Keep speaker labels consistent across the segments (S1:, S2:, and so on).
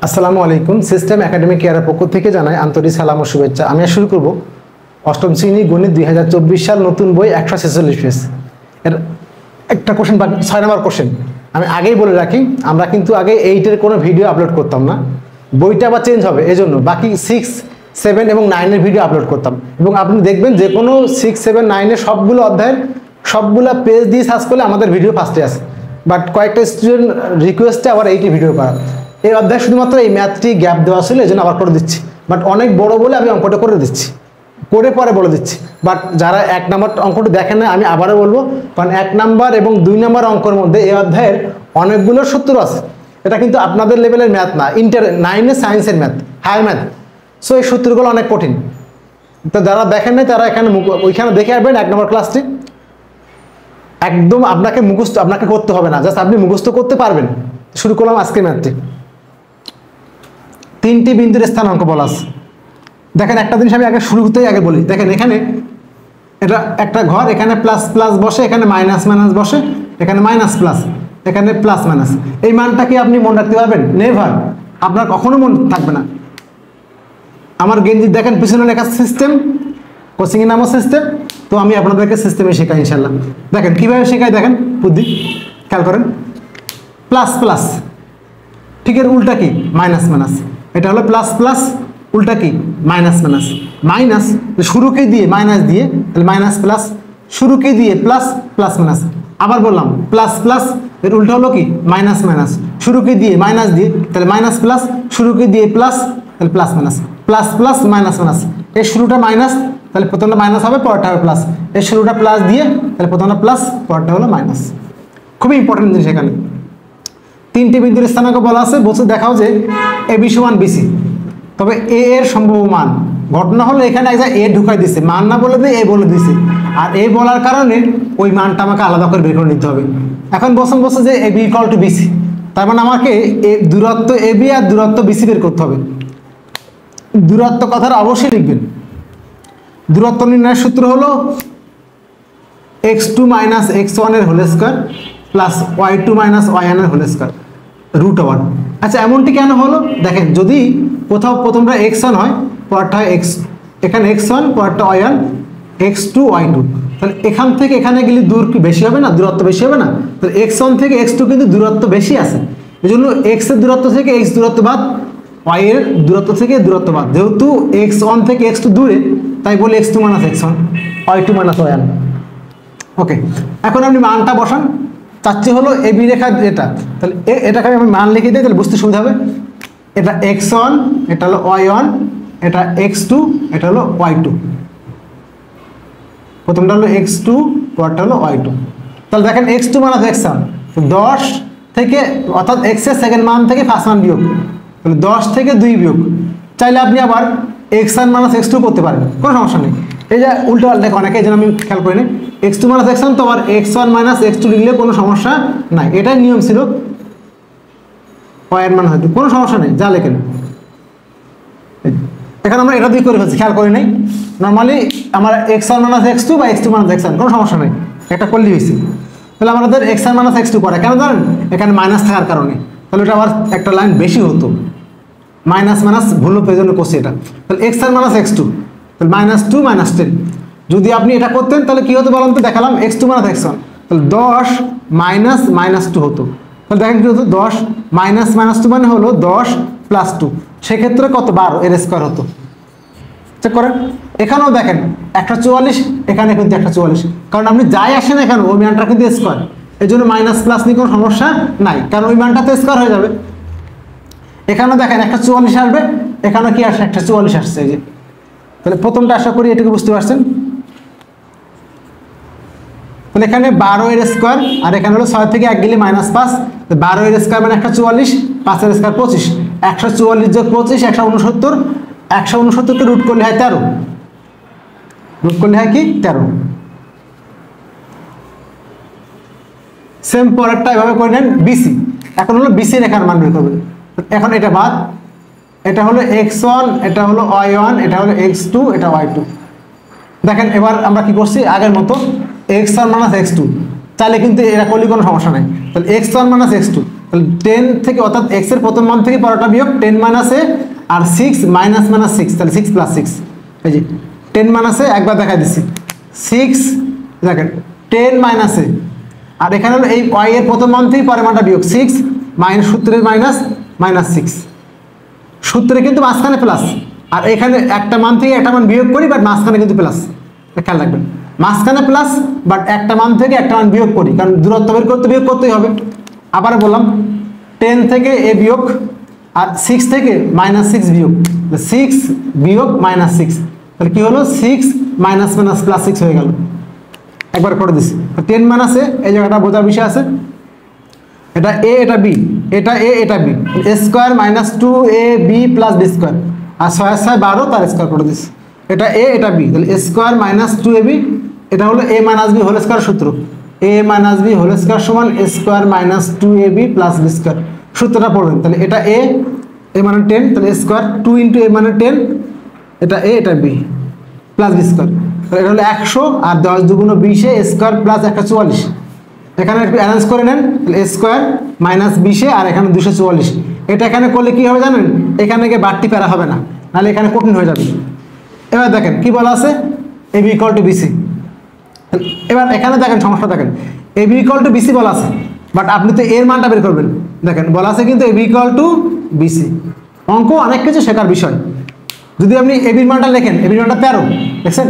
S1: আসসালামু আলাইকুম। System academic কেয়ারের পক্ষ থেকে জানাই আন্তরিক সালাম ও শুভেচ্ছা। আমি শুরু করব অষ্টম শ্রেণী গণিত 2024 সাল নতুন বই 146 পেজ এর একটা কোশ্চেন, 6 নম্বর কোশ্চেন। আমি আগেই বলে রাখি, আমরা কিন্তু আগে 8-এর কোনো ভিডিও আপলোড করতাম না, বইটা আবার চেঞ্জ হবে, এজন্য বাকি 6, 7 এবং 9-এর ভিডিও আপলোড করতাম। এবং আপনি দেখবেন যে কোনো 6, 7, 9-এর সবগুলো অধ্যায়ের সবগুলো পেজ দিয়ে সার্চ করলে আমাদের ভিডিও ফার্স্টে আসে। বাট কয়েকটা স্টুডেন্ট রিকোয়েস্টে আবার 8 ভিডিও করা, এই অধ্যায় শুধুমাত্র এই ম্যাথটি গ্যাপ দেওয়া ছিল, এই জন্য আবার করে দিচ্ছি। বাট অনেক বড় বলে আমি অঙ্কটা করে দিচ্ছি, করে পরে বলে দিচ্ছি। বাট যারা 1 নম্বর অঙ্কটি দেখেন না, আমি আবারও বলবো, কারণ 1 নম্বর এবং 2 নম্বর অঙ্কের মধ্যে এই অধ্যায়ের অনেকগুলো সূত্র আছে। এটা কিন্তু আপনাদের লেভেলের ম্যাথ না, 9-এ সায়েন্সের ম্যাথ, হায়ার ম্যাথ। সো এই সূত্রগুলো অনেক কঠিন। তো যারা দেখেন নাই তারা এখানে ওইখানে দেখে আসবেন 1 নম্বর ক্লাসটি। একদম আপনাকে করতে হবে না, জাস্ট আপনি মুখস্থ করতে পারবেন। শুরু করলাম আজকে ম্যাথটি। 3টি বিন্দুর স্থানাঙ্ক বলা আছে। দেখেন একটা জিনিস আমি শুরুতেই বলি, দেখেন এখানে এটা একটা ঘর, এখানে প্লাস প্লাস বসে, এখানে মাইনাস মাইনাস বসে, এখানে মাইনাস প্লাস, এখানে প্লাস মাইনাস। এই মানটা কি আপনি মনে রাখতে পারবেন? নেভার, আপনার কখনো মনে থাকবে না। আমার গেঞ্জি দেখেন পিছনে লেখা সিস্টেম, কোচিং এর নামও সিস্টেম। তো আমি আপনাদেরকে সিস্টেমে শেখাই ইনশাল্লাহ। দেখেন কিভাবে শেখাই, দেখেন বুদ্ধি খেয়াল করেন। প্লাস প্লাস, ঠিক এর উল্টা কি? Minus minus. এটা হলো প্লাস প্লাস, উল্টা কি? Minus minus. মাইনাস শুরুকে দিয়ে মাইনাস দিয়ে, তাহলে মাইনাস প্লাস, শুরুকে দিয়ে প্লাস, প্লাস মাইনাস। আবার বললাম প্লাস প্লাস, এর উল্টা হলো কি? Minus minus. শুরুকে দিয়ে মাইনাস দিয়ে, তাহলে মাইনাস প্লাস, শুরুকে দিয়ে প্লাস, তাহলে plus minus. Plus plus minus minus, এর শুরুটা মাইনাস, তাহলে প্রথমটা মাইনাস হবে, পরেরটা হবে প্লাস। এর শুরুটা প্লাস দিয়ে, তাহলে প্রথমটা প্লাস, পরেরটা হলো মাইনাস। খুবই ইম্পর্টেন্ট জিনিস এখানে। 3টি বিন্দুর স্থানাঙ্ক বলা আছে, বলছে দেখাও যে AB সমান BC, তবে A এর সম্ভাব্য মান। ঘটনা হলো এখানে এক জায়গায় A ঢুকাই দিছে, মান না বলে দিয়ে A বলে দিছে, আর A বলার কারণে ওই মানটা আমাকে আলাদা করে বের করে নিতে হবে। এখন বলছে যে AB = BC, তার মানে আমাকে দূরত্ব AB আর দূরত্ব BC বের করতে হবে। দূরত্ব কথাটা অবশ্যই লিখবেন। দূরত্ব নির্ণয়ের সূত্র হলো x2 - x1 এর whole square plus y2 - y1 এর হোল স্কয়ার √1। আচ্ছা এমনটি কেন হলো? দেখেন যদি কোথাও প্রথমটা x1 হয়, পরেরটা হয় x, এখানে x1, পরেরটা y1, x2, y2, তাহলে এখান থেকে এখানে গেলে দূর কি বেশি হবে না? দূরত্ব বেশি হবে না? তাহলে x1 থেকে x2 কিন্তু দূরত্ব বেশি আছে, এই জন্য x এর দূরত্ব থেকে x দূরত্ব বাদ, y এর দূরত্ব থেকে দূরত্ব বাদ। যেহেতু x1 থেকে x2 দূরে, তাই বলি x2 - x1, y2 - y1। ওকে, এখন আপনি মানটা বসান। চাচ্ছি হলো AB রেখা এটা, তাহলে এটাকে আমি মান লিখে দিই, তাহলে বুঝতে সুবিধা হবে। এটা x1, এটা হলো y1, এটা x2, এটা হলো y2। প্রথমটা হলো x2, পরেরটা হলো y2। তাহলে দেখেন x2 - x1, 10 থেকে, অর্থাৎ x এর সেকেন্ড মান থেকে ফার্স্ট মান বিয়োগ, তাহলে 10 থেকে 2 বিয়োগ। চাইলে আপনি আবার x1 - x2 করতে পারেন, কোনো সমস্যা নেই। এই যে উল্টো দেখো অনেকে, এই জন্য আমি খেয়াল করি না, x2 - x1, তো আবার x1 - x2 লিখলে কোনো সমস্যা নাই, এটাই নিয়ম ছিল। y এর মান হয়তো কোনো সমস্যা নেই, যা লেখেন। এখন আমরা এটা দিয়ে করে ফেলছি, খেয়াল করি নাই। নর্মালি আমার x1 - x2 বা x2 - x1 কোনো সমস্যা নেই, এটা করলেই হয়েছে। তাহলে আমাদের x1 - x2 করে কেন জানেন? এখানে মাইনাস থাকার কারণে। তাহলে এটা আবার একটা লাইন বেশি হতো, মাইনাস মাইনাস ভুল পেজনে করছি এটা। তাহলে x1 - x2, তাহলে -2 - 10। যদি আপনি এটা করতেন তাহলে কি হতো বলেন তো? দেখালাম x2 - x1, তাহলে 10 - -2 হতো। তাহলে দেখেন কি হতো? 10 - -2 মানে হলো 10 + 2, সেক্ষেত্রে কত? 12 এর স্কয়ার হতো। চেক করেন, এখানেও দেখেন 144, এখানে কিন্তু 144, কারণ আপনি যাই আসেন এখানে ওই মানটা কিন্তু স্কয়ার, এই জন্য মাইনাস প্লাস নিয়ে কোনো সমস্যা নাই, কারণ ওই মানটা তো স্কয়ার হয়ে যাবে। এখানেও দেখেন 144 আসবে, এখানে কি আসে? 144 আসছে, এই যে। তাহলে প্রথমটা আশা করি এটুকু বুঝতে পারছেন। তাহলে এখানে 12 এর স্কয়ার, আর এখানে হলো 6 থেকে 1 গেলে -5, 12 এর স্কয়ার মানে 144, 5 এর স্কয়ার 25, 144 যোগ 25 169, 169 কে রুট করলে হয় 13, রুট করলে হয় কি? 13। সেম পরেরটা এভাবে করে নেন BC। এখন হলো BC রেখার মান বের করবেন। এখন এটা বাদ, এটা হলো x1, এটা হলো y1, এটা হলো x2, এটা y2। দেখেন এবার আমরা কি করছি আগের মতো, x1 - x2, চাইলে কিন্তু এরা করলে কোনো সমস্যা নাই। তাহলে x1 - x2, তাহলে 10 থেকে অর্থাৎ x এর প্রথম মান থেকে পরেরটা বিয়োগ 10 মাইনাস a আর 6 মাইনাস মাইনাস 6, তাহলে 6 প্লাস 6, এই যে 10 মাইনাস a একবার দেখাই দিচ্ছি 6 দেখেন 10 মাইনাস a, আর এখানে হলো এই y এর প্রথম মান থেকে পরের মানটা বিয়োগ 6 মাইনাস সূত্রের মাইনাস মাইনাস 6, সূত্রে কিন্তু মাঝখানে প্লাস, আর এখানে একটা মান থেকে একটা মান বিয়োগ করি বাট মাঝখানে কিন্তু প্লাস, খেয়াল রাখবেন মাঝখানে প্লাস বাট একটা মান থেকে একটা মান বিয়োগ করি, কারণ দূরত্ব বের করতে বিয়োগ করতেই হবে। আবার বললাম 10 থেকে a বিয়োগ আর 6 থেকে মাইনাস 6 বিয়োগ, 6 বিয়োগ মাইনাস 6, তাহলে কি হলো 6 মাইনাস মাইনাস প্লাস 6 হয়ে গেল। একবার করে দিচ্ছি 10 মাইনাস a, এই জায়গাটা বোঝার বিষয় আছে, এটা a এটা b, এটা a এটা b, a square minus 2ab plus b square, আর 6 6 12 তার স্কয়ার করে দিচ্ছি, এটা a এটা b, তাহলে a স্কয়ার মাইনাস 2ab, এটা হলো a minus b whole square সূত্র, a minus b whole square সমান a square minus 2ab plus b square, সূত্রটা পড়বেন। তাহলে এটা a মানে 10, তাহলে a স্কয়ার 2 ইন্টু a মানে 10, এটা a এটা b প্লাস b স্কয়ার, তাহলে এটা হলো 100 আর 10 দুগুণ 20 a স্কয়ার প্লাস 144, এখানে একটু অ্যারেঞ্জ করে নেন, তাহলে a স্কয়ার মাইনাস 20 আর এখানে 244, এটা এখানে করলে কি হবে জানেন, এখানে গিয়ে বাড়তি প্যারা হবে না, নাহলে এখানে কঠিন হয়ে যাবে। এবার দেখেন কি বলা আছে ab ইকুয়াল টু bc, এবার এখানে দেখেন সমস্যা দেখেন ab ইকুয়াল টু bc বলা আছে, বাট আপনি তো এর মানটা বের করবেন, দেখেন বলা আছে কিন্তু ab ইকুয়াল টু bc, অঙ্ক অনেক কিছু শেখার বিষয়। যদি আপনি ab এর মানটা লেখেন, ab এর মানটা 13 দেখছেন,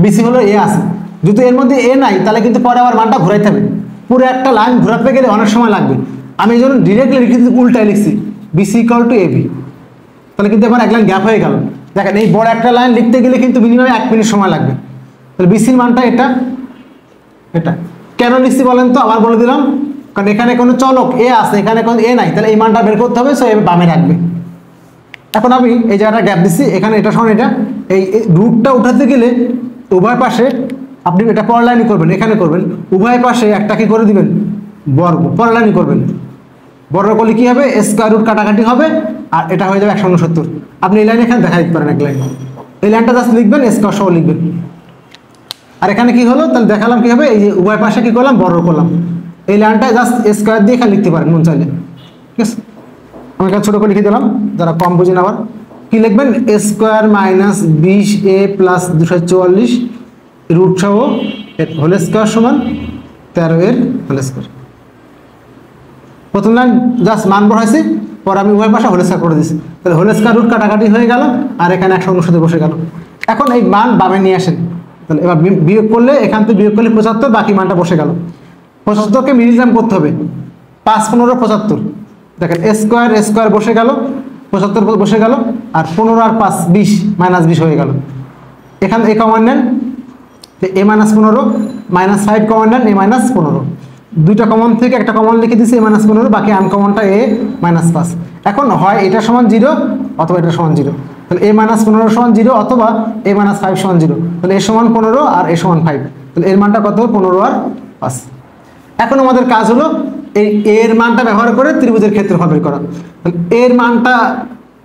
S1: bc হলো a আছে, যদি এর মধ্যে a নাই তাহলে কিন্তু পরে আবার মানটা ঘুরাইতে হবে, পুরো একটা লাইন ঘোরাতে গেলে অনেক সময় লাগবে, আমি এই জন্য ডিরেক্টলি লিখে উল্টায় লিখছি bc ইকুয়াল টু ab, তাহলে কিন্তু আমার এক লাইন গ্যাপ হয়ে গেল। দেখেন এই বড় একটা লাইন লিখতে গেলে কিন্তু মিনিমাম 1 মিনিট সময় লাগবে, তাহলে bc এর মানটা এটা এটা কেন লিখছি বলেন তো, আবার বলে দিলাম, কারণ এখানে কোনো চলক a আছে, এখানে কোনো a নাই, তাহলে এই মানটা বের করতে হবে, সো এ বামে রাখবে। এখন আমি এই জায়গাটা গ্যাপ দিচ্ছি, এখানে এটা সমান এটা, এই রুটটা উঠাতে গেলে উভয় পাশে আপনি এটা পরলাইনই করবেন, এখানে করবেন উভয় পাশে একটা কি করে দিবেন বর্গ, পরলাইনই করবেন, বর্গ করলে কি হবে স্কয়ার রুট কাটাকাটি হবে, আর এটা হয়ে যাবে 169। আপনি এই লাইন এখানে দেখা দিতে পারেন, এক লাইন এই লাইনটা জাস্ট লিখবেন, স্কয়ার সহ লিখবেন, আর এখানে কি হলো তাহলে দেখালাম কি হবে, এই যে উভয় পাশে কি করলাম বর্গ করলাম, এই লাইনটা জাস্ট স্কয়ার দিয়ে এখানে লিখতে পারেন মন চাইলে, ঠিক আছে। আমি এখানে ছোটো করে লিখে দিলাম, যারা কম বুঝেন আবার কি লিখবেন, a square minus 20a plus 244 root সহ হোল স্কয়ার সমান 13 এর হোল স্কয়ার। প্রথম লাইন জাস্ট মান বসাইছি, পরে আমি উভয় পাশে হোল স্কয়ার করে দিচ্ছি, তাহলে হোল স্কয়ার রুট কাটাকাটি হয়ে গেল, আর এখানে 169 বসে গেল। এখন এই মান বামে নিয়ে আসেন, তাহলে এবার বিয়োগ করলে এখান থেকে বিয়োগ করলে 75, বাকি মানটা বসে গেল। 75কে মিডিল টার্ম করতে হবে, 5 15 75, দেখেন a স্কয়ার বসে গেল, 75 বসে গেল, আর 15 আর 5 20 মাইনাস 20 হয়ে গেল। এখানে a কমন নেন, a মাইনাস 15 মাইনাস 5 কমন নেন, a মাইনাস 15, দুইটা কমন থেকে একটা কমন লিখে দিচ্ছি a মাইনাস 15, বাকি আনকমনটা a মাইনাস 5। এখন হয় এটা সমান 0 অথবা এটা সমান 0, তাহলে a মাইনাস 15 সমান 0 অথবা a মাইনাস 5 সমান 0, তাহলে a সমান 15 আর a সমান 5, তাহলে এর মানটা কত 15 আর 5। এখন আমাদের কাজ হলো এই এর মানটা ব্যবহার করে ত্রিভুজের ক্ষেত্রফল বের করা। তাহলে এর মানটা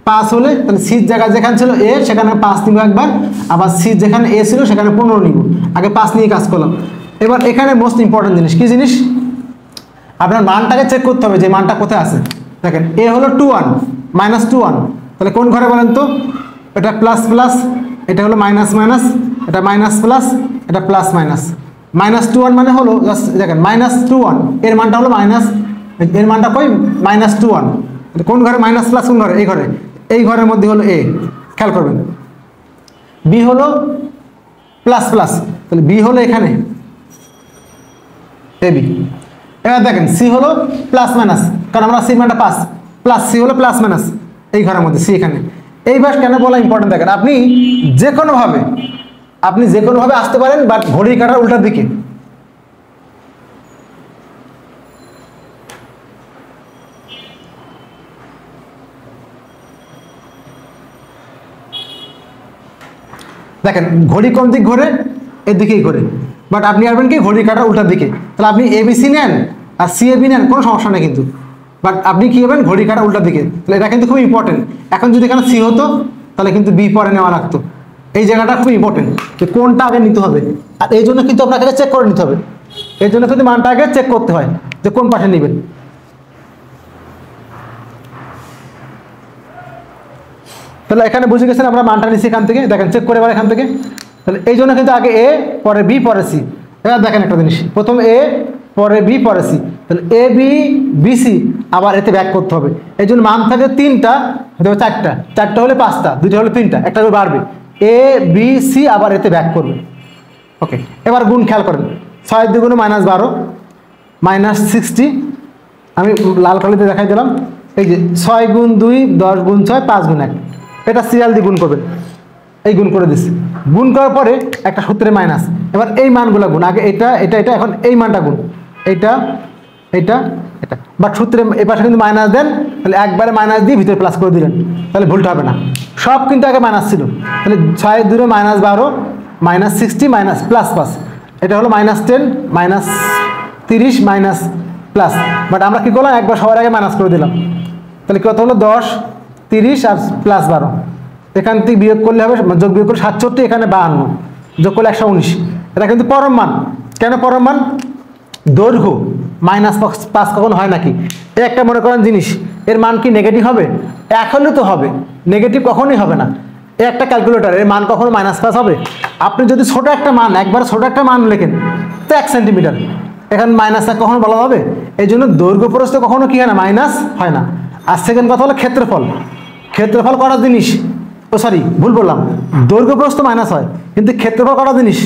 S1: 5 হলে তাহলে সি জায়গা যেখানে ছিল a সেখানে 5 নিব একবার, আবার সি যেখানে a ছিল সেখানে 15 নিব, আগে 5 নিয়ে কাজ করলাম। এবার এখানে মোস্ট ইম্পর্টেন্ট জিনিস কি জিনিস, আপনার মানটাকে চেক করতে হবে যে মানটা কোথায় আছে। দেখেন a হলো 21 মাইনাস 21, তাহলে কোন ঘরে বলেন তো, এটা প্লাস প্লাস, এটা হলো মাইনাস মাইনাস, এটা মাইনাস প্লাস, এটা প্লাস মাইনাস, মাইনাস 21 মানে হলো জাস্ট দেখেন মাইনাস 21, এর মানটা হলো মাইনাস, এর মানটা কই মাইনাস 21, কোন ঘরে মাইনাস প্লাস কোন ঘরে, এই ঘরে, এই ঘরের মধ্যে হলো a, খেয়াল করবেন। বি হলো প্লাস প্লাস, তাহলে বি হলো এখানে এ বি। এবার দেখেন সি হলো প্লাস মাইনাস, কারণ আমরা সি মানটা পাস, প্লাস সি হলো প্লাস মাইনাস এই ঘরের মধ্যে, সি এখানে। এইবার কেন বলা ইম্পর্টেন্ট, দেখেন আপনি যে কোনোভাবে আসতে পারেন, বাট ঘড়ির কাঁটার উল্টার দিকে। দেখেন ঘড়ি কোন দিক ঘোরে, এর দিকেই ঘোরে, বাট আপনি আসবেন কি ঘড়ির কাঁটার উল্টার দিকে। তাহলে আপনি এবিসি নেন আর সি এ বি নেন, কোনো সমস্যা নেই কিন্তু, বাট আপনি কি হবেন ঘড়ির কাঁটার উল্টার দিকে। তাহলে এটা কিন্তু খুব ইম্পর্টেন্ট। এখন যদি এখানে সি হতো তাহলে কিন্তু বি পরে নেওয়া লাগতো। এই জায়গাটা খুব ইম্পর্টেন্ট যে কোনটা আগে নিতে হবে, আর এই জন্য কিন্তু আপনাকে চেক করে নিতে হবে। এই জন্য কিন্তু মানটা আগে চেক করতে হয় যে কোন পাশে নেবেন। তাহলে এখানে বুঝে গেছেন আমরা মানটা নিচ্ছি এখান থেকে, দেখেন চেক করে এবার এখান থেকে। তাহলে এই জন্য কিন্তু আগে এ পরে বি পরে সি। এবার দেখেন একটা জিনিস, প্রথম এ পরে বি পরে সি, তাহলে এ বি বি সি আবার এতে ব্যাক করতে হবে। এই জন্য মান থাকে 3টা, হতে হবে 4টা, 4টা হলে 5টা, 2টা হলে 3টা, একটা করে বাড়বে, এ বি সি আবার এতে ব্যাক করবে। ওকে, এবার গুণ খেয়াল করেন, 6 দ্বিগুণে -12 -60, আমি লাল কালিতে দেখাই দিলাম। এই যে 6 গুণ 2 10 গুণ 6 5 গুণ 1, এটা সিরিয়াল দিয়ে গুণ করবেন, এই গুণ করে দিচ্ছি। গুণ করার পরে একটা সূত্রে মাইনাস, এবার এই মানগুলো গুণ, আগে এটা এটা এটা, এখন এই মানটা গুণ, এইটা এটা এটা, বাট সূত্রে এই পাশে কিন্তু মাইনাস দেন, তাহলে একবারে মাইনাস দিয়ে ভিতরে প্লাস করে দিলেন, তাহলে ভুলটা হবে না। সব কিন্তু আগে মাইনাস ছিল, তাহলে 6 2 -12 -60 মাইনাস প্লাস প্লাস, এটা হলো -10 -30 মাইনাস প্লাস, বাট আমরা কি করলাম একবার সবার আগে মাইনাস করে দিলাম, তাহলে কত হলো 10 30 আর প্লাস 12, এখান থেকে বিয়োগ করলে হবে, যোগ বিয়োগ করে 67, এখানে 52, যোগ করলে 119। এটা কিন্তু পরম মান। কেন পরম মান? দৈর্ঘ্য -5 কখনো হয় নাকি? এই একটা মনে করেন জিনিস, এর মান কি নেগেটিভ হবে? এক হলে তো হবে, নেগেটিভ কখনোই হবে না। এই একটা ক্যালকুলেটার, এর মান কখনো -5 হবে? আপনি যদি ছোট একটা মান, একবার ছোট একটা মান লেখেন তো 1 সেন্টিমিটার, এখন -1 কখনো বলা হবে? এই জন্য দৈর্ঘ্য প্রস্থ কখনো কি হয় না, মাইনাস হয় না। আর সেকেন্ড কথা হলো ক্ষেত্রফল, ক্ষেত্রফল করা জিনিস, ও সরি ভুল বললাম, দৈর্ঘ্য প্রস্থ মাইনাস হয়, কিন্তু ক্ষেত্রফল করা জিনিস,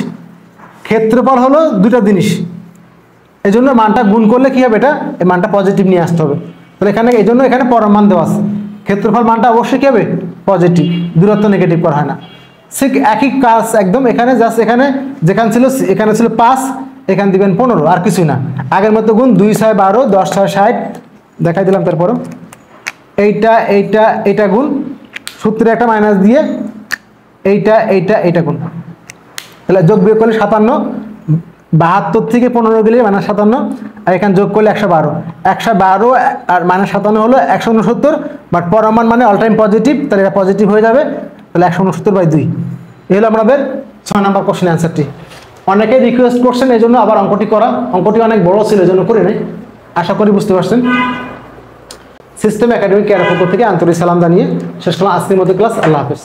S1: ক্ষেত্রফল হলো দুটা জিনিস। এই জন্য মানটা গুণ করলে কি হবে, এটা এই মানটা পজিটিভ নিয়ে আসতে হবে। তাহলে এখানে এই জন্য এখানে পরম মান দেওয়া আছে, ক্ষেত্রফল মানটা অবশ্যই কি হবে, পজিটিভ, দূরত্ব নেগেটিভ করা হয় না। ঠিক একই কাজ একদম এখানে, জাস্ট এখানে যেখানে ছিল, এখানে ছিল 5, এখানে দিবেন 15, আর কিছুই না, আগের মতো গুণ, 2 6 12 10 6 60 দেখাই দিলাম। তারপরও এইটা এইটা এটা গুণ, সূত্রে একটা মাইনাস দিয়ে এইটা এইটা এইটা গুণ, তাহলে যোগ বিয়োগ করলে 57, 72 থেকে 15 গেলে -57, আর এখানে যোগ করলে 112, 112 আর -57 হলো 169, বাট পরম মান মানে অল টাইম পজিটিভ, তাহলে এটা পজিটিভ হয়ে যাবে, তাহলে 169/2। এই হলো আমাদের 6 নম্বর কোশ্চেন অ্যান্সারটি। অনেকে রিকোয়েস্ট করছেন এই জন্য আবার অঙ্কটি করা, অঙ্কটি অনেক বড় ছিল এই জন্য করে নেই। আশা করি বুঝতে পারছেন। সিস্টেম একাডেমিক কেয়ার পক্ষ থেকে আন্তরিক সালাম জানিয়ে শেষ করলাম আজকের মতো ক্লাস। আল্লাহ হাফেজ।